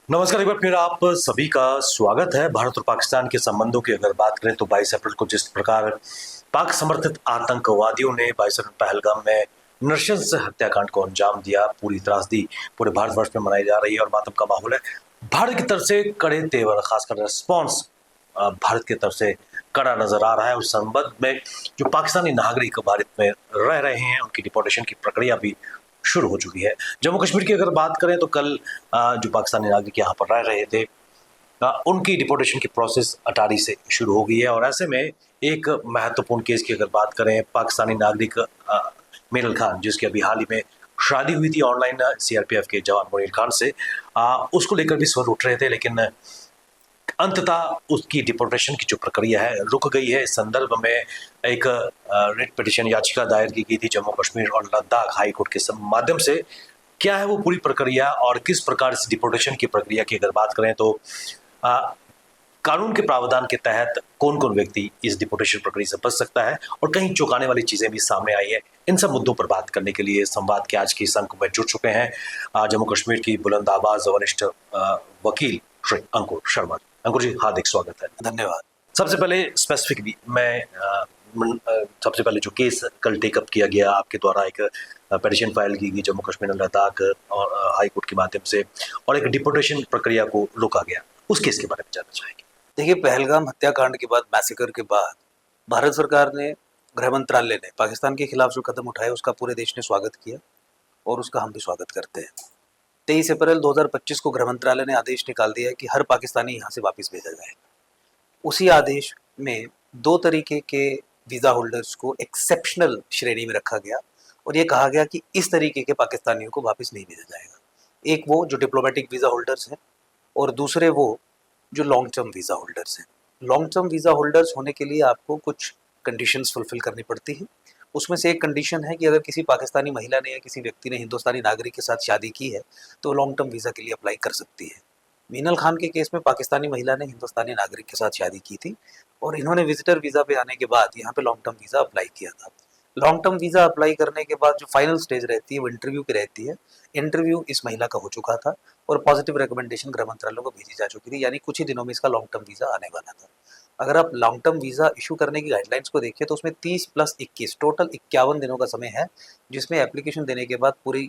नमस्कार, एक बार फिर आप सभी का स्वागत है। भारत और पाकिस्तान के संबंधों की अगर बात करें तो 22 अप्रैल को जिस प्रकार पाक समर्थित आतंकवादियों ने 22 अप्रैल पहलगाम में नृशंस हत्याकांड को अंजाम दिया, पूरी त्रासदी पूरे भारतवर्ष में मनाई जा रही है और मातम का माहौल है। भारत की तरफ से कड़े तेवर, खासकर रिस्पॉन्स भारत की तरफ से कड़ा नजर आ रहा है। उस संबंध में जो पाकिस्तानी नागरिक भारत में रह रहे हैं उनकी डिपोर्टेशन की प्रक्रिया भी शुरू हो चुकी है। जम्मू कश्मीर की अगर बात करें तो कल जो पाकिस्तानी नागरिक यहाँ पर रह रहे थे उनकी डिपोर्टेशन की प्रोसेस अटारी से शुरू हो गई है। और ऐसे में एक महत्वपूर्ण केस की अगर बात करें, पाकिस्तानी नागरिक मीनल खान, जिसकी अभी हाल ही में शादी हुई थी ऑनलाइन सीआरपीएफ के जवान मुनीर खान से, उसको लेकर भी स्वर उठ रहे थे, लेकिन अंततः उसकी डिपोर्टेशन की जो प्रक्रिया है रुक गई है। इस संदर्भ में एक रिट पिटिशन याचिका दायर की गई थी जम्मू कश्मीर और लद्दाख हाई कोर्ट के माध्यम से। क्या है वो पूरी प्रक्रिया और किस प्रकार इस डिपोर्टेशन की प्रक्रिया की अगर बात करें तो आ, कानून के प्रावधान के तहत कौन कौन व्यक्ति इस डिपोर्टेशन प्रक्रिया से बच सकता है और कहीं चौंकाने वाली चीजें भी सामने आई है। इन सब मुद्दों पर बात करने के लिए संवाद के आज की इस अंक में जुड़ चुके हैं जम्मू कश्मीर की बुलंद आवाज वरिष्ठ वकील श्री अंकुर शर्मा। अंकुर जी, हार्दिक स्वागत है। धन्यवाद। सबसे पहले स्पेसिफिकली मैं सबसे पहले जो केस कल टेकअप किया गया आपके द्वारा, एक पिटीशन फाइल की गई जम्मू कश्मीर और लद्दाख और हाई कोर्ट के माध्यम से, और एक डिपोर्टेशन प्रक्रिया को रोका गया, उस केस के बारे में जानना चाहेंगे। देखिए, पहलगाम हत्याकांड के बाद, मैसेकर के बाद भारत सरकार ने, गृह मंत्रालय ने पाकिस्तान के खिलाफ जो कदम उठाए उसका पूरे देश ने स्वागत किया और उसका हम भी स्वागत करते हैं। 23 अप्रैल 2025 को गृह मंत्रालय ने आदेश निकाल दिया है कि हर पाकिस्तानी यहाँ से वापस भेजा जाए। उसी आदेश में 2 तरीके के वीज़ा होल्डर्स को एक्सेप्शनल श्रेणी में रखा गया और ये कहा गया कि इस तरीके के पाकिस्तानियों को वापस नहीं भेजा जाएगा। एक वो जो डिप्लोमेटिक वीज़ा होल्डर्स हैं और दूसरे वो जो लॉन्ग टर्म वीज़ा होल्डर्स हैं। लॉन्ग टर्म वीज़ा होल्डर्स होने के लिए आपको कुछ कंडीशंस फुलफिल करनी पड़ती हैं। उसमें से एक कंडीशन है कि अगर किसी पाकिस्तानी महिला ने या किसी व्यक्ति ने हिंदुस्तानी नागरिक के साथ शादी की है तो लॉन्ग टर्म वीज़ा के लिए अप्लाई कर सकती है। मीनल खान के केस में पाकिस्तानी महिला ने हिंदुस्तानी नागरिक के साथ शादी की थी और इन्होंने विजिटर वीज़ा पे आने के बाद यहाँ पे लॉन्ग टर्म वीज़ा अप्लाई किया था। लॉन्ग टर्म वीज़ा अप्लाई करने के बाद जो फाइनल स्टेज रहती है वो इंटरव्यू की रहती है। इंटरव्यू इस महिला का हो चुका था और पॉजिटिव रिकमेंडेशन गृह मंत्रालय को भेजी जा चुकी थी, यानी कुछ ही दिनों में इसका लॉन्ग टर्म वीज़ा आने वाला था। अगर आप लॉन्ग टर्म वीज़ा इशू करने की गाइडलाइंस को देखिए तो उसमें 30 + 21 टोटल 51 दिनों का समय है, जिसमें एप्लीकेशन देने के बाद पूरी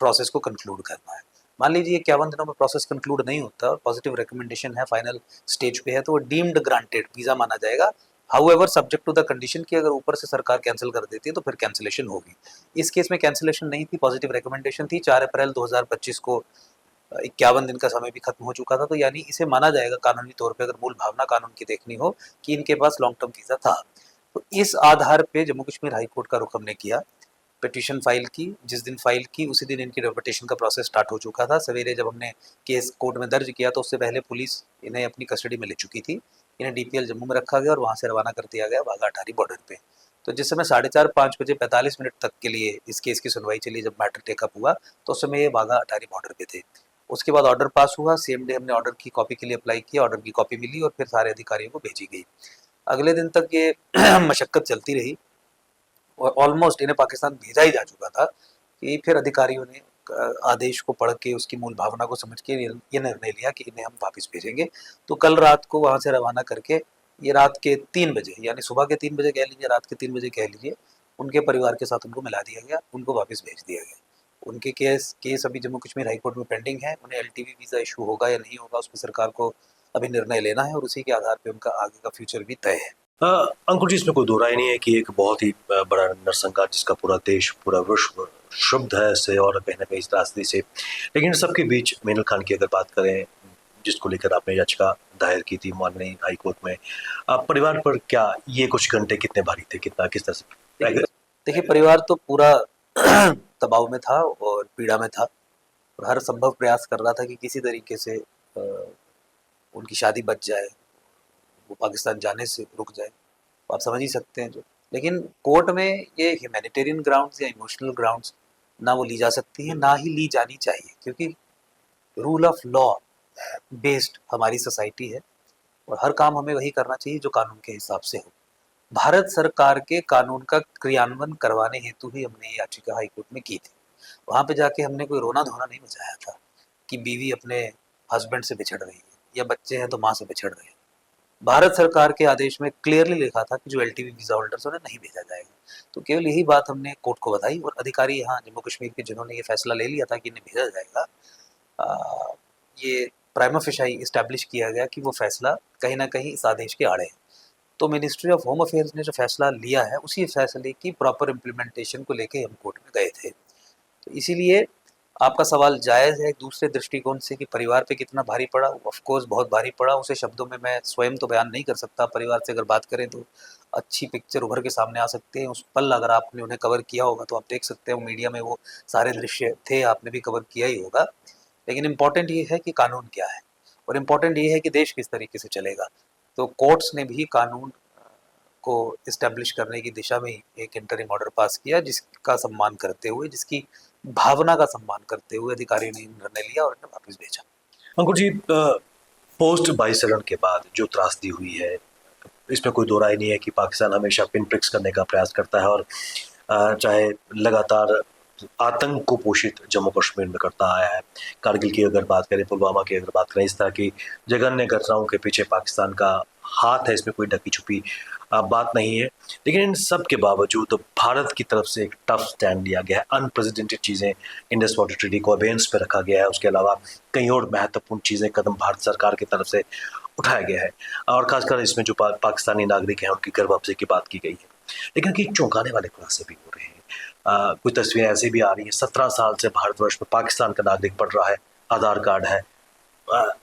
प्रोसेस को कंक्लूड करना है। मान लीजिए 51 दिनों में प्रोसेस कंक्लूड नहीं होता और पॉजिटिव रिकमेंडेशन है, फाइनल स्टेज पे है, तो वो डीम्ड ग्रांटेड वीज़ा माना जाएगा। However subject to the condition कि अगर ऊपर से सरकार कैंसिल कर देती है तो फिर कैंसिलेशन होगी। इस केस में कैंसिलेशन नहीं थी, पॉजिटिव रिकमेंडेशन थी। 4 अप्रैल 2025 को 51 दिन का समय भी खत्म हो चुका था, तो यानी इसे माना जाएगा कानूनी तौर पे, अगर मूल भावना कानून की देखनी हो, कि इनके पास लॉन्ग टर्म वीज़ा था। तो इस आधार पे जम्मू कश्मीर हाई कोर्ट का रुख हमने किया, पिटीशन फाइल की। जिस दिन फाइल की उसी दिन इनकी डिपोर्टेशन का प्रोसेस स्टार्ट हो चुका था। सवेरे जब हमने केस कोर्ट में दर्ज किया तो उससे पहले पुलिस इन्हें अपनी कस्टडी में ले चुकी थी। इन्हें डीपीएल जम्मू में रखा गया और वहाँ से रवाना कर दिया गया वाघा अटारी बॉर्डर पे। तो जिस समय 4:30-5 बजे 45 मिनट तक के लिए इस केस की सुनवाई चली, जब मैटर टेकअप हुआ, तो उस समय ये वाघा अटारी बॉर्डर पे थे। उसके बाद ऑर्डर पास हुआ, सेम डे हमने ऑर्डर की कॉपी के लिए अप्लाई किया, ऑर्डर की कॉपी मिली और फिर सारे अधिकारियों को भेजी गई। अगले दिन तक ये मशक्कत चलती रही और ऑलमोस्ट इन्हें पाकिस्तान भेजा ही जा चुका था कि फिर अधिकारियों ने आदेश को पढ़ के उसकी मूल भावना को समझ के ये निर्णय लिया कि इन्हें हम वापस भेजेंगे। तो कल रात को वहाँ से रवाना करके ये रात के 3 बजे, यानी सुबह के 3 बजे कह लीजिए, रात के 3 बजे कह लीजिए, उनके परिवार के साथ उनको मिला दिया गया, उनको वापस भेज दिया गया। उनके केस अभी जम्मू कश्मीर हाई कोर्ट में पेंडिंग है। उन्हें एलटीवी वीज़ा इशू होगा या नहीं होगा, उस पर सरकार को अभी निर्णय लेना है और उसी के आधार पर उनका आगे का फ्यूचर भी तय है। अंकुर जी, इसमें कोई दो राय नहीं है कि एक बहुत ही बड़ा नरसंहार जिसका पूरा देश, पूरा विश्व क्षुब्ध है इससे और कहीं ना कहीं इस त्रासदी से। लेकिन सबके बीच मीनल खान की अगर बात करें, जिसको लेकर आपने याचिका दायर की थी माननीय हाई कोर्ट में, परिवार पर क्या ये कुछ घंटे कितने भारी थे, कितना किस तरह से? देखिए, परिवार तो पूरा दबाव में था और पीड़ा में था और हर संभव प्रयास कर रहा था कि किसी तरीके से उनकी शादी बच जाए, वो पाकिस्तान जाने से रुक जाए। आप समझ ही सकते हैं जो। लेकिन कोर्ट में ये ह्यूमैनिटेरियन ग्राउंड्स या इमोशनल ग्राउंड्स ना वो ली जा सकती हैं, ना ही ली जानी चाहिए, क्योंकि रूल ऑफ लॉ बेस्ड हमारी सोसाइटी है और हर काम हमें वही करना चाहिए जो कानून के हिसाब से हो। भारत सरकार के कानून का क्रियान्वयन करवाने हेतु ही हमने ये याचिका हाईकोर्ट में की थी। वहाँ पे जाके हमने कोई रोना धोना नहीं मचाया था कि बीवी अपने हस्बैंड से बिछड़ रही है, या बच्चे हैं तो माँ से बिछड़ रहे हैं। भारत सरकार के आदेश में क्लियरली लिखा था कि जो एलटीवी वीजा होल्डर्स उन्हें नहीं भेजा जाएगा। तो केवल यही बात हमने कोर्ट को बताई, और अधिकारी यहाँ जम्मू कश्मीर के जिन्होंने ये फैसला ले लिया था कि इन्हें भेजा जाएगा, ये प्राइमा फेसाई इस्टेब्लिश किया गया कि वो फैसला कहीं ना कहीं इस आदेश के आड़े है। तो मिनिस्ट्री ऑफ होम अफेयर्स ने जो फैसला लिया है, उसी फैसले की प्रॉपर इम्प्लीमेंटेशन को लेके हम कोर्ट में गए थे। तो इसीलिए आपका सवाल जायज़ है एक दूसरे दृष्टिकोण से कि परिवार पे कितना भारी पड़ा। ऑफ कोर्स बहुत भारी पड़ा, उसे शब्दों में मैं स्वयं तो बयान नहीं कर सकता। परिवार से अगर बात करें तो अच्छी पिक्चर उभर के सामने आ सकते हैं। उस पल अगर आपने उन्हें कवर किया होगा तो आप देख सकते हो मीडिया में वो सारे दृश्य थे, आपने भी कवर किया ही होगा। लेकिन इम्पॉर्टेंट ये है कि कानून क्या है, और इम्पॉर्टेंट ये है कि देश किस तरीके से चलेगा। तो कोर्ट्स ने भी कानून को इस्टेब्लिश करने की दिशा में एक इंटरिम ऑर्डर पास किया, जिसका सम्मान करते हुए, जिसकी भावना का सम्मान करते हुए अधिकारियों ने निर्णय लिया और इन्हें वापस भेजा। अंकुर जी, पोस्ट 22 के बाद जो त्रासदी हुई है, इसमें कोई दो राय नहीं है कि पाकिस्तान हमेशा पिन प्रिक्स करने का प्रयास करता है, और चाहे लगातार आतंक को पोषित जम्मू कश्मीर में करता आया है। कारगिल की अगर बात करें, पुलवामा की अगर बात करें, इस तरह की जघन्य घटनाओं के पीछे पाकिस्तान का हाथ है, इसमें कोई ढकी छुपी बात नहीं है। लेकिन इन सब के बावजूद भारत की तरफ से एक टफ स्टैंड लिया गया है। अनप्रेसिडेंटेड चीज़ें, इंडस वाटर ट्रीटी को अबेंस पे रखा गया है। उसके अलावा कई और महत्वपूर्ण चीज़ें, कदम भारत सरकार की तरफ से उठाया गया है, और खासकर इसमें जो पाकिस्तानी नागरिक हैं उनकी घर वापसी की बात की गई है। लेकिन कई चौंकाने वाले खुलासे भी हो रहे हैं। कुछ तस्वीरें ऐसी भी आ रही हैं, 17 साल से भारतवर्ष में पाकिस्तान का नागरिक पढ़ रहा है, आधार कार्ड है,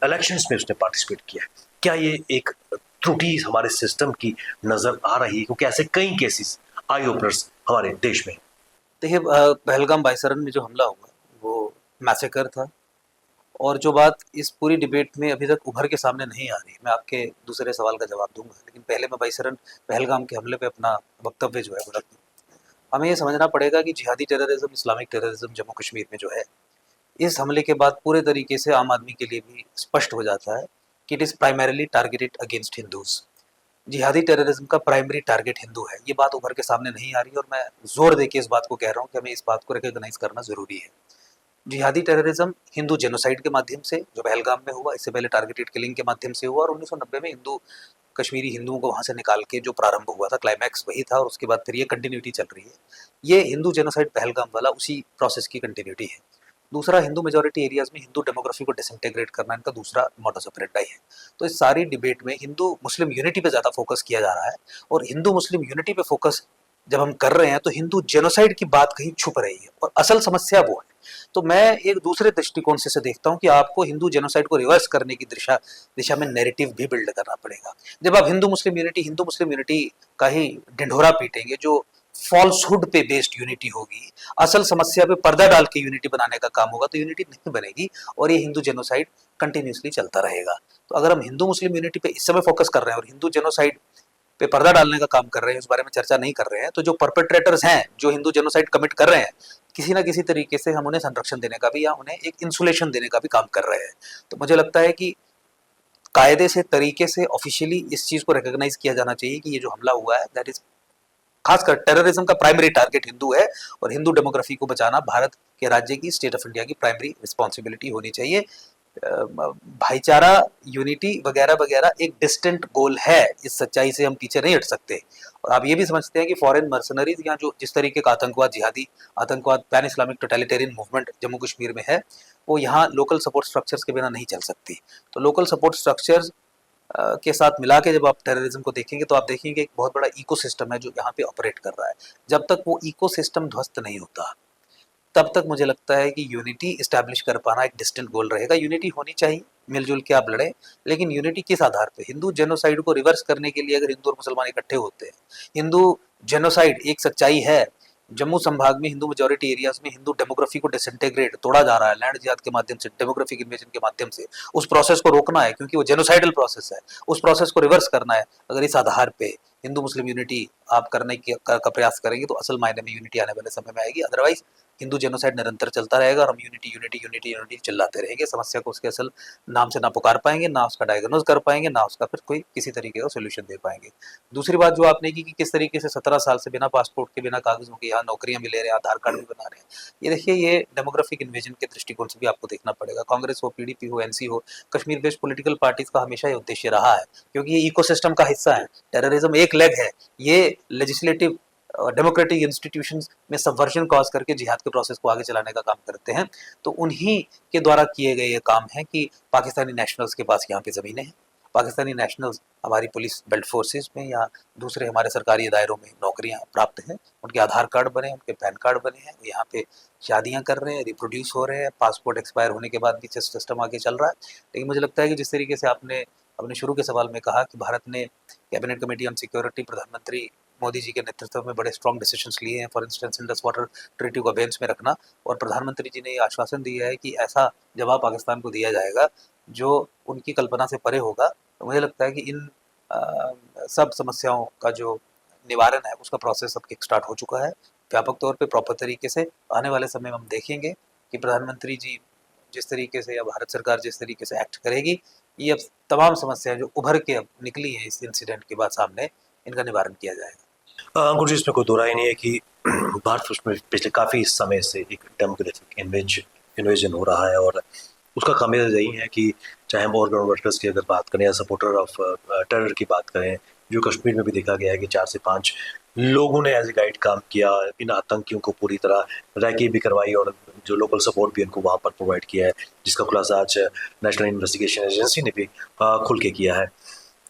इलेक्शंस में उसने पार्टिसिपेट किया है। क्या ये एक त्रुटि हमारे सिस्टम की नजर आ रही है? क्योंकि ऐसे कई केसेस, आई ओपनर्स हमारे देश में। देखिए, पहलगाम बाईसरन में जो हमला हुआ वो मैसेकर था, और जो बात इस पूरी डिबेट में अभी तक उभर के सामने नहीं आ रही, मैं आपके दूसरे सवाल का जवाब दूंगा, लेकिन पहले मैं बाईसरन पहलगाम के हमले पे अपना वक्तव्य जो है वो रख दूँ। हमें ये समझना पड़ेगा कि जिहादी terrorism, Islamic terrorism Jammu Kashmir में जो है, इस हमले के बाद पूरे तरीके से आम आदमी के लिए भी स्पष्ट हो जाता है कि it is primarily targeted against Hindus. जिहादी टेररिज्म का प्राइमरी टारगेट हिंदू है। ये बात उभर के सामने नहीं आ रही, और मैं जोर देके इस बात को कह रहा हूँ कि हमें इस बात को रिकॉग्नाइज करना जरूरी है। जिहादी टेररिज्म हिंदू जेनोसाइड के माध्यम से, जो पहलगाम में हुआ, इससे पहले टारगेटेड किलिंग के माध्यम से हुआ, और 1990 में हिंदू कश्मीरी हिंदुओं को वहाँ से निकाल के जो प्रारंभ हुआ था, क्लाइमैक्स वही था, और उसके बाद फिर ये कंटिन्यूटी चल रही है। ये हिंदू जेनोसाइड पहलगाम वाला उसी प्रोसेस की कंटिन्यूटी है। दूसरा, हिंदू मेजॉरिटी एरियाज में हिंदू डेमोग्राफी को डिसइंटीग्रेट करना इनका दूसरा मॉडस ऑपरेंडी है। तो इस सारी डिबेट में हिंदू मुस्लिम यूनिटी पे ज़्यादा फोकस किया जा रहा है, और हिंदू मुस्लिम यूनिटी पे फोकस जब हम कर रहे हैं तो हिंदू जेनोसाइड की बात कहीं छुप रही है, और असल समस्या वो है। तो मैं एक दूसरे दृष्टिकोण से देखता हूँ कि आपको हिंदू जेनोसाइड को रिवर्स करने की दिशा में नैरेटिव भी बिल्ड करना पड़ेगा। जब आप हिंदू मुस्लिम यूनिटी का ही ढिंढोरा पीटेंगे, जो फॉल्सहुड पे बेस्ड यूनिटी होगी, असल समस्या पे पर्दा डाल के यूनिटी बनाने का काम होगा, तो यूनिटी नहीं बनेगी, और ये हिंदू जेनोसाइड कंटिन्यूसली चलता रहेगा। तो अगर हम हिंदू मुस्लिम यूनिटी पे इस समय फोकस कर रहे हैं और हिंदू जेनोसाइड पे पर्दा डालने का काम कर रहे हैं, उस बारे में चर्चा नहीं कर रहे हैं, तो जो परपेट्रेटर्स हैं, जो हिंदू जेनोसाइड कमिट कर रहे हैं, किसी ना किसी तरीके से हम उन्हें संरक्षण देने का भी, या उन्हें एक इंसुलेशन देने का भी काम कर रहे हैं। तो मुझे लगता है कि कायदे से, तरीके से, ऑफिशियली इस चीज को रिकॉग्नाइज किया जाना चाहिए कि ये जो हमला हुआ है, दैट इज खासकर टेररिज्म का प्राइमरी टारगेट हिंदू है, और हिंदू डेमोग्राफी को बचाना भारत के राज्य की, स्टेट ऑफ इंडिया की प्राइमरी रिस्पॉन्सिबिलिटी होनी चाहिए। भाईचारा, यूनिटी वगैरह वगैरह एक डिस्टेंट गोल है, इस सच्चाई से हम पीछे नहीं हट सकते। और आप ये भी समझते हैं कि फॉरेन मर्सनरीज या जो जिस तरीके का आतंकवाद, जिहादी आतंकवाद, pan Islamic totalitarian movement Jammu Kashmir में है, वो यहाँ लोकल सपोर्ट स्ट्रक्चर्स के बिना नहीं चल सकती। तो लोकल सपोर्ट स्ट्रक्चर्स के साथ मिला के जब आप टेररिज्म को देखेंगे, तो आप देखेंगे एक बहुत बड़ा इकोसिस्टम है जो यहाँ पे ऑपरेट कर रहा है। जब तक वो इकोसिस्टम ध्वस्त नहीं होता, तब तक मुझे लगता है कि यूनिटी इस्टेब्लिश कर पाना एक डिस्टेंट गोल रहेगा। यूनिटी होनी चाहिए, मिलजुल के आप लड़ें, लेकिन यूनिटी किस आधार पे? हिंदू जेनोसाइड को रिवर्स करने के लिए अगर हिंदू और मुसलमान इकट्ठे होते हैं, हिंदू जेनोसाइड एक सच्चाई है। जम्मू संभाग में हिंदू मेजॉरिटी एरियाज में हिंदू डेमोग्राफी को डिसइंटीग्रेट, तोड़ा जा रहा है लैंड जिहाद के माध्यम से, डेमोग्राफिक इन्वेजन के माध्यम से। उस प्रोसेस को रोकना है, क्योंकि वो जेनोसाइडल प्रोसेस है। उस प्रोसेस को रिवर्स करना है। अगर इस आधार पे हिंदू मुस्लिम यूनिटी आप करने का प्रयास करेंगे, तो असल मायने में यूनिटी आने वाले समय में आएगी। अदरवाइज हिंदू जेनोसाइड निरंतर चलता रहेगा और हम यूनिटी यूनिटी यूनिटी यूनिटी चिल्लाते रहेंगे, समस्या को उसके असल नाम से ना पुकार पाएंगे, ना उसका डायग्नोज कर पाएंगे, ना उसका फिर कोई किसी तरीके का सोल्यूशन दे पाएंगे। दूसरी बात जो आपने की कि किस तरीके से 17 साल से बिना पासपोर्ट के, बिना कागजों के यहाँ नौकरियां भी ले रहे हैं, आधार कार्ड भी बना रहे हैं, ये देखिए ये डेमोग्राफिक इन्वेजन के दृष्टिकोण से भी आपको देखना पड़ेगा। कांग्रेस हो, पीडीपी हो, एनसी हो, कश्मीर बेस्ड पॉलिटिकल पार्टीज का हमेशा ये उद्देश्य रहा है, क्योंकि ये इकोसिस्टम का हिस्सा है। टेररिज्म एक लेग है, ये लेजिस्लेटिव डेमोक्रेटिक इंस्टीट्यूशंस में सबवर्जन कॉज करके जिहाद के प्रोसेस को आगे चलाने का काम करते हैं। तो उन्हीं के द्वारा किए गए ये काम है कि पाकिस्तानी नेशनल्स के पास यहाँ पे ज़मीनें हैं, पाकिस्तानी नेशनल्स हमारी पुलिस बेल्ट फोर्सेस में या दूसरे हमारे सरकारी इदारों में नौकरियां प्राप्त हैं, उनके आधार कार्ड बने, उनके पैन कार्ड बने हैं, यहाँ पे शादियां कर रहे हैं, रिप्रोड्यूस हो रहे हैं, पासपोर्ट एक्सपायर होने के बाद भी सिस्टम आगे चल रहा है। लेकिन मुझे लगता है कि जिस तरीके से आपने अपने शुरू के सवाल में कहा कि भारत ने कैबिनेट कमेटी ऑन सिक्योरिटी, प्रधानमंत्री मोदी जी के नेतृत्व में बड़े स्ट्रॉन्ग डिसीजंस लिए हैं, for instance Indus water treaty को बेंच में रखना, और प्रधानमंत्री जी ने ये आश्वासन दिया है कि ऐसा जवाब पाकिस्तान को दिया जाएगा जो उनकी कल्पना से परे होगा। तो मुझे लगता है कि इन सब समस्याओं का जो निवारण है उसका प्रोसेस अब किक स्टार्ट हो चुका है व्यापक तौर पे, प्रॉपर तरीके से। आने वाले समय में हम देखेंगे कि प्रधानमंत्री जी जिस तरीके से या भारत सरकार जिस तरीके से एक्ट करेगी, ये अब तमाम समस्याएं जो उभर के अब निकली हैं इस इंसिडेंट के बाद सामने, इनका निवारण किया जाएगा। अंकुर जी, इसमें कोई दो राय नहीं है कि भारत में पिछले काफ़ी समय से एक डेमोक्रेटिक इन्वेजन हो रहा है, और उसका खामियाजा यही है कि चाहे हम और वर्कर्स की अगर बात करें या सपोर्टर ऑफ टेरर की बात करें, जो कश्मीर में भी देखा गया है कि 4 से 5 लोगों ने एज ए गाइड काम किया, इन आतंकियों को पूरी तरह रैकी भी करवाई और जो लोकल सपोर्ट भी उनको वहाँ पर प्रोवाइड किया है, जिसका खुलासा आज नेशनल इन्वेस्टिगेशन एजेंसी ने भी खुल के किया है।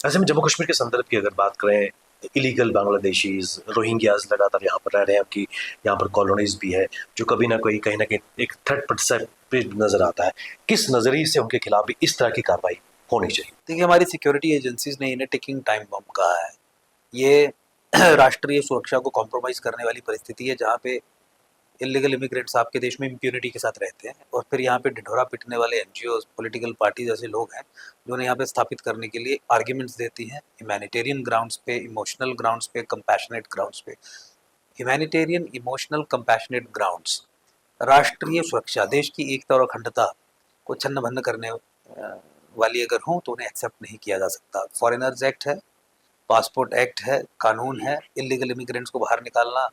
ऐसे में जम्मू कश्मीर के संदर्भ की अगर बात करें, इलीगल बांग्लादेशीज, रोहिंग्याज लगातार यहाँ पर रह रहे हैं, आपकी यहाँ पर कॉलोनीज भी है, जो कभी ना कोई कहीं ना कहीं एक थ्रेट परसेप्ट नजर आता है। किस नजरिए से उनके खिलाफ भी इस तरह की कार्रवाई होनी चाहिए? देखिए, हमारी सिक्योरिटी एजेंसीज ने इन्हें टिकिंग टाइम बम कहा है। ये राष्ट्रीय सुरक्षा को कॉम्प्रोमाइज करने वाली परिस्थिति है जहाँ पे इलीगल इमिग्रेंट्स आपके देश में इम्प्यूनिटी के साथ रहते हैं, और फिर यहाँ पे ढिढोरा पिटने वाले एनजीओ, पॉलिटिकल पार्टी जैसे लोग हैं जो उन्हें यहाँ पे स्थापित करने के लिए आर्ग्यूमेंट्स देती हैं ह्यूमैनिटेरियन ग्राउंड्स पे, इमोशनल ग्राउंड्स पे, कंपैशनेट ग्राउंड्स पे। ह्यूमैनिटेरियन, इमोशनल, कंपैशनेट ग्राउंड्स राष्ट्रीय सुरक्षा, देश की एकता और अखंडता को छन्न भन्न करने वाली अगर हों तो उन्हें एक्सेप्ट नहीं किया जा सकता। फॉरेनर्स एक्ट है, पासपोर्ट एक्ट है, कानून है, इलीगल इमिग्रेंट्स को बाहर निकालना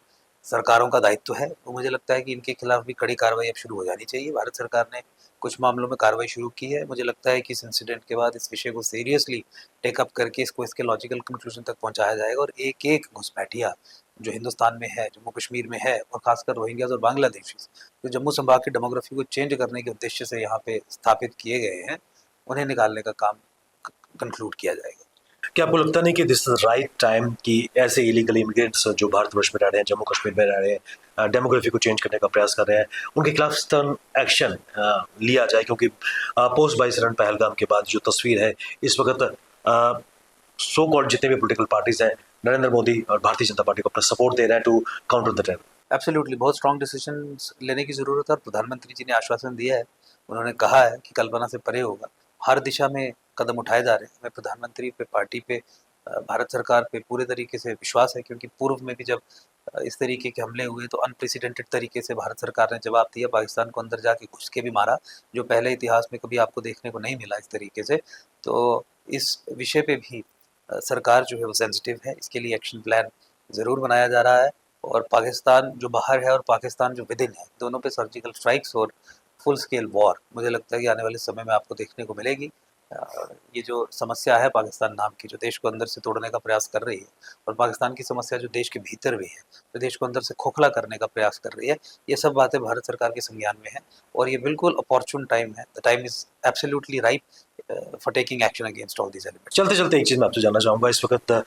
सरकारों का दायित्व है। तो मुझे लगता है कि इनके खिलाफ भी कड़ी कार्रवाई अब शुरू हो जानी चाहिए। भारत सरकार ने कुछ मामलों में कार्रवाई शुरू की है। मुझे लगता है कि इस इंसिडेंट के बाद इस विषय को सीरियसली टेकअप करके इसको इसके लॉजिकल कंक्लूजन तक पहुंचाया जाएगा, और एक एक घुसपैठिया जो हिंदुस्तान में है, जम्मू कश्मीर में है, और खासकर रोहिंग्याज और बांग्लादेशीज जो जम्मू संभाग की डेमोग्राफी को चेंज करने के उद्देश्य से यहाँ पे स्थापित किए गए हैं, उन्हें निकालने का काम कंक्लूड किया जाएगा। क्या आपको लगता नहीं कि दिस इज राइट टाइम कि ऐसे इलीगल इमिग्रेंट्स जो भारतवर्ष में रह रहे हैं, जम्मू कश्मीर में रह रहे हैं, डेमोग्राफी को चेंज करने का प्रयास कर रहे हैं, उनके खिलाफ stern एक्शन लिया जाए? क्योंकि पोस्ट 22 रन पहलगाम के बाद जो तस्वीर है इस वक्त, सो कॉल्ड जितने भी पॉलिटिकल पार्टीज हैं, नरेंद्र मोदी और भारतीय जनता पार्टी को अपना सपोर्ट दे रहे हैं to counter the terror. Absolutely, बहुत स्ट्रॉन्ग डिसीजन लेने की ज़रूरत है, और प्रधानमंत्री जी ने आश्वासन दिया है, उन्होंने कहा है कि कल्पना से परे होगा। हर दिशा में कदम उठाए जा रहे हैं। हमें प्रधानमंत्री पे, पार्टी पे, भारत सरकार पे पूरे तरीके से विश्वास है, क्योंकि पूर्व में भी जब इस तरीके के हमले हुए तो अनप्रेसिडेंटेड तरीके से भारत सरकार ने जवाब दिया, पाकिस्तान को अंदर जाके घुस के भी मारा, जो पहले इतिहास में कभी आपको देखने को नहीं मिला इस तरीके से। तो इस विषय पे भी सरकार जो है वो सेंसिटिव है, इसके लिए एक्शन प्लान ज़रूर बनाया जा रहा है, और पाकिस्तान जो बाहर है और पाकिस्तान जो विदिन है, दोनों पे सर्जिकल स्ट्राइक्स और फुल स्केल वॉर मुझे लगता है कि आने वाले समय में आपको देखने को मिलेगी। ये जो समस्या है पाकिस्तान नाम की, जो देश को अंदर से तोड़ने का प्रयास कर रही है, और पाकिस्तान की समस्या जो देश के भीतर भी है, जो देश को अंदर से खोखला करने का प्रयास कर रही है, ये सब बातें भारत सरकार के संज्ञान में है, और ये बिल्कुल अपॉर्चुन टाइम है। The time is absolutely right for taking action against all these elements. चलते चलते एक चीज़ मैं आपसे जानना चाहूँगा, इस वक्त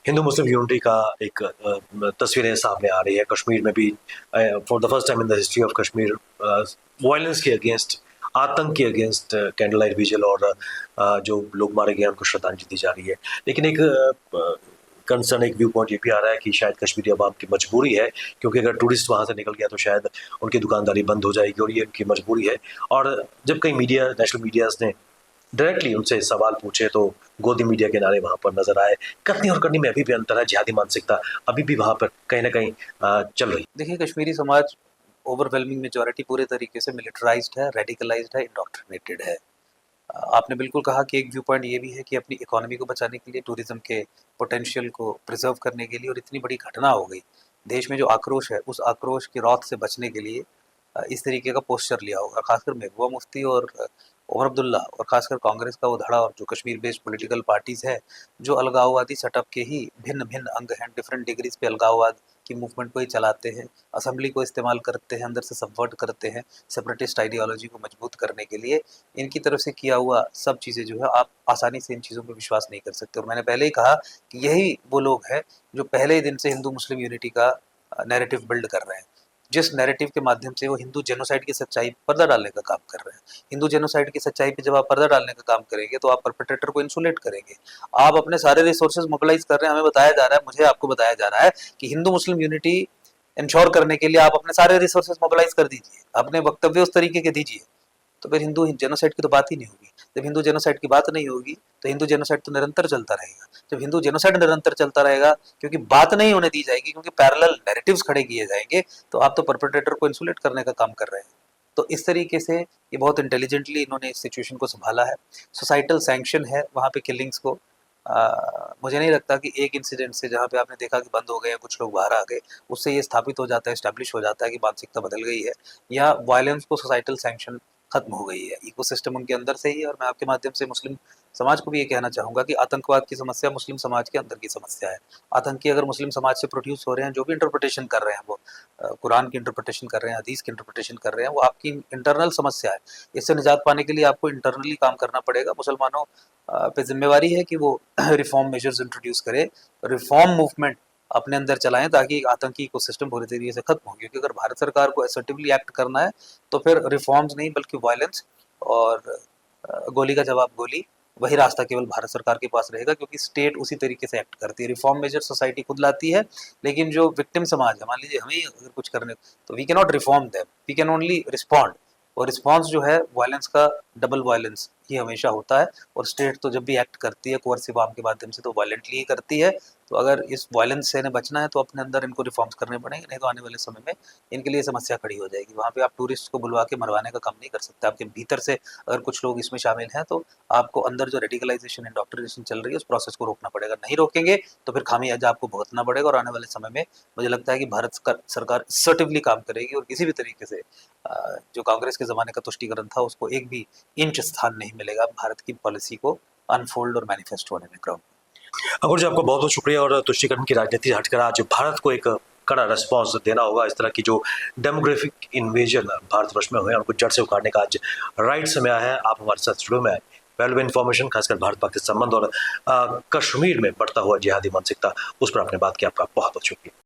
हिंदू मुस्लिम यूनिटी का एक तस्वीरें सामने आ रही है। कश्मीर में भी for the first time in the history of Kashmir violence के अगेंस्ट, आतंक के अगेंस्ट कैंडल लाइट विजिल और जो लोग मारे गए उनको श्रद्धांजलि दी जा रही है। लेकिन एक कंसर्न, एक व्यू पॉइंट ये भी आ रहा है कि शायद कश्मीरी अवाम की मजबूरी है, क्योंकि अगर टूरिस्ट वहाँ से निकल गया तो शायद उनकी दुकानदारी बंद हो जाएगी, और ये उनकी मजबूरी है। और जब कई मीडिया, नेशनल मीडियाज़ ने डायरेक्टली उनसे सवाल पूछे तो गोदी मीडिया के नारे वहाँ पर नजर आए। कथनी और करनी में अभी भी अंतर है, जिहादी मानसिकता अभी भी वहाँ पर कहीं ना कहीं चल रही। देखिए, कश्मीरी समाज ओवरवेलमिंग मेजॉरिटी पूरे तरीके से मिलिटराइज्ड है, रेडिकलाइज्ड है, इंडोक्ट्रिनेटेड है। आपने बिल्कुल कहा कि एक व्यू पॉइंट ये भी है कि अपनी इकोनॉमी को बचाने के लिए, टूरिज्म के पोटेंशियल को प्रिजर्व करने के लिए, और इतनी बड़ी घटना हो गई देश में जो आक्रोश है, उस आक्रोश की रौत से बचने के लिए इस तरीके का पोस्चर लिया होगा। खासकर महबूबा मुफ्ती और उमर अब्दुल्ला और खासकर कांग्रेस का वो धड़ा, और जो कश्मीर बेस्ड पॉलिटिकल पार्टीज़ है जो अलगाववादी सेटअप के ही भिन्न भिन्न अंग हैं, डिफरेंट डिग्रीज पे अलगाववाद की मूवमेंट को ही चलाते हैं, असेंबली को इस्तेमाल करते हैं, अंदर से सबवर्ट करते हैं सेपरेटिस्ट आइडियोलॉजी को मजबूत करने के लिए। इनकी तरफ से किया हुआ सब चीज़ें जो है, आप आसानी से इन चीज़ों पर विश्वास नहीं कर सकते। और मैंने पहले ही कहा कि यही वो लोग हैं जो पहले ही दिन से हिंदू मुस्लिम यूनिटी का नैरेटिव बिल्ड कर रहे हैं, जिस नैरेटिव के माध्यम से वो हिंदू जेनोसाइड की सच्चाई पर्दा डालने का काम कर रहे हैं। हिंदू जेनोसाइड की सच्चाई पे जब आप पर्दा डालने का काम करेंगे तो आप परपेट्रेटर को इंसुलेट करेंगे। आप अपने सारे रिसोर्सेज मोबिलाइज कर रहे हैं, हमें बताया जा रहा है, मुझे आपको बताया जा रहा है कि हिंदू मुस्लिम यूनिटी इंश्योर करने के लिए आप अपने सारे रिसोर्सेज मोबिलाइज कर दीजिए, अपने वक्तव्य उस तरीके के दीजिए, तो फिर हिंदू जेनोसाइड की तो बात ही नहीं होगी। जब हिंदू जेनोसाइड की बात नहीं होगी तो हिंदू जेनोसाइड तो निरंतर चलता रहेगा। जब हिंदू जेनोसाइड निरंतर चलता रहेगा, क्योंकि बात नहीं होने दी जाएगी, क्योंकि पैरेलल नैरेटिव्स खड़े किए जाएंगे, तो आप तो परपेट्रेटर को इंसुलेट करने का काम कर रहे हैं। तो इस तरीके से ये बहुत इंटेलिजेंटली इन्होंने इस सिचुएशन को संभाला है। सोसाइटल सैंक्शन है वहाँ पे किलिंग्स को। मुझे नहीं लगता कि एक इंसिडेंट से जहाँ पे आपने देखा कि बंद हो गए, कुछ लोग बाहर आ गए, उससे ये स्थापित हो जाता है, एस्टैब्लिश हो जाता है कि मानसिकता बदल गई है, या वायलेंस को सोसाइटल सैंक्शन खत्म हो गई है, इकोसिस्टम उनके अंदर से ही है। और मैं आपके माध्यम से मुस्लिम समाज को भी ये कहना चाहूँगा कि आतंकवाद की समस्या मुस्लिम समाज के अंदर की समस्या है। आतंकी अगर मुस्लिम समाज से प्रोड्यूस हो रहे हैं, जो भी इंटरप्रिटेशन कर रहे हैं, वो कुरान की इंटरप्रिटेशन कर रहे हैं, हदीस की इंटरप्रिटेशन कर रहे हैं, वो आपकी इंटरनल समस्या है। इससे निजात पाने के लिए आपको इंटरनली काम करना पड़ेगा। मुसलमानों पे जिम्मेवारी है कि वो रिफॉर्म मेजर्स इंट्रोड्यूस करे, रिफॉर्म मूवमेंट अपने अंदर चलाएं, ताकि आतंकी इकोसिस्टम पूरी तरीके से खत्म हो। क्योंकि अगर भारत सरकार को असर्टिवली एक्ट करना है तो फिर रिफॉर्म्स नहीं बल्कि वायलेंस और गोली का जवाब गोली, वही रास्ता केवल भारत सरकार के पास रहेगा, क्योंकि स्टेट उसी तरीके से एक्ट करती है। रिफॉर्म मेजर सोसाइटी खुद लाती है, लेकिन जो विक्टिम समाज है, मान लीजिए हमें अगर कुछ करने, तो we can not reform them, we can only respond. और रिस्पॉन्स जो है वायलेंस का डबल वायलेंस ही हमेशा होता है। और स्टेट तो जब भी एक्ट करती है कोअर्सिव आर्म के माध्यम से, तो वायलेंटली ही करती है। तो अगर इस वायलेंस से बचना है तो अपने अंदर इनको रिफॉर्म्स करने पड़ेंगे, नहीं तो आने वाले समय में इनके लिए समस्या खड़ी हो जाएगी। वहाँ पे आप टूरिस्ट को बुलवा के मरवाने का काम नहीं कर सकते। आपके भीतर से अगर कुछ लोग इसमें शामिल हैं, तो आपको अंदर जो रेडिकलाइजेशन इंडोक्ट्रिनेशन चल रही है, उस प्रोसेस को रोकना पड़ेगा। नहीं रोकेंगे तो फिर खामियाजा आपको भुगतना पड़ेगा। और आने वाले समय में मुझे लगता है कि भारत सरकार असर्टिवली काम करेगी, और किसी भी तरीके से जो कांग्रेस के ज़माने का तुष्टीकरण था, उसको एक भी इंच स्थान नहीं मिलेगा भारत की पॉलिसी को अनफोल्ड और मैनिफेस्ट होने में। ग्राउंड अंकुर जी, आपको बहुत बहुत शुक्रिया। और तुष्टीकरण की राजनीति हटकर आज भारत को एक कड़ा रिस्पॉन्स देना होगा। इस तरह की जो डेमोग्राफिक इन्वेजन भारतवर्ष में हुए हैं, उनको जड़ से उखाड़ने का आज राइट समय है। आप हमारे साथ स्टूडियो में आए, वैल्यूएबल इन्फॉर्मेशन, खासकर भारत पाक के संबंध और कश्मीर में बढ़ता हुआ जिहादी मानसिकता, उस पर आपने बात की। आपका बहुत बहुत शुक्रिया।